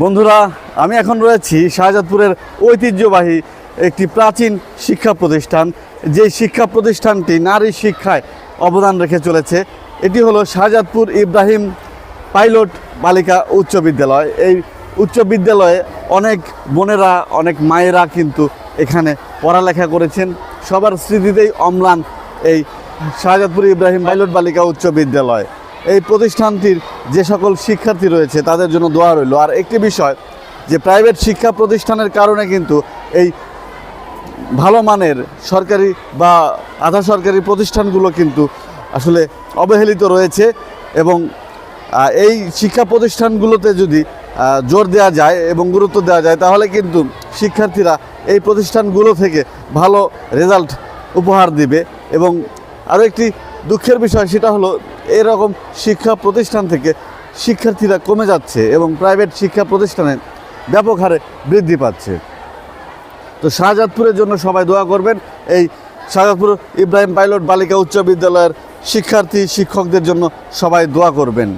বন্ধুরা, আমি এখন রয়েছি শাহজাদপুরের ঐতিহ্যবাহী একটি প্রাচীন শিক্ষা প্রতিষ্ঠান। যে শিক্ষা প্রতিষ্ঠানটি নারী শিক্ষায় অবদান রেখে চলেছে, এটি হলো শাহজাদপুর ইব্রাহিম পাইলট বালিকা উচ্চ বিদ্যালয়। এই উচ্চ বিদ্যালয়ে অনেক বোনেরা, অনেক মায়েরা কিন্তু এখানে পড়ালেখা করেছেন। সবার স্মৃতিতেই অম্লান এই শাহজাদপুর ইব্রাহিম পাইলট বালিকা উচ্চ বিদ্যালয়। এই প্রতিষ্ঠানটির যে সকল শিক্ষার্থী রয়েছে তাদের জন্য দোয়া রইল। আর একটি বিষয়, যে প্রাইভেট শিক্ষা প্রতিষ্ঠানের কারণে কিন্তু এই ভালো মানের সরকারি বা আধা সরকারি প্রতিষ্ঠানগুলো কিন্তু আসলে অবহেলিত রয়েছে। এবং এই শিক্ষা প্রতিষ্ঠানগুলোতে যদি জোর দেওয়া যায় এবং গুরুত্ব দেওয়া যায়, তাহলে কিন্তু শিক্ষার্থীরা এই প্রতিষ্ঠানগুলো থেকে ভালো রেজাল্ট উপহার দিবে। এবং আরও একটি দুঃখের বিষয়, সেটা হলো এরকম শিক্ষা প্রতিষ্ঠান থেকে শিক্ষার্থীরা কমে যাচ্ছে এবং প্রাইভেট শিক্ষা প্রতিষ্ঠানে ব্যাপক হারে বৃদ্ধি পাচ্ছে। তো শাহজাদপুরের জন্য সবাই দোয়া করবেন। এই শাহজাদপুর ইব্রাহিম পাইলট বালিকা উচ্চ বিদ্যালয়ের শিক্ষার্থী শিক্ষকদের জন্য সবাই দোয়া করবেন।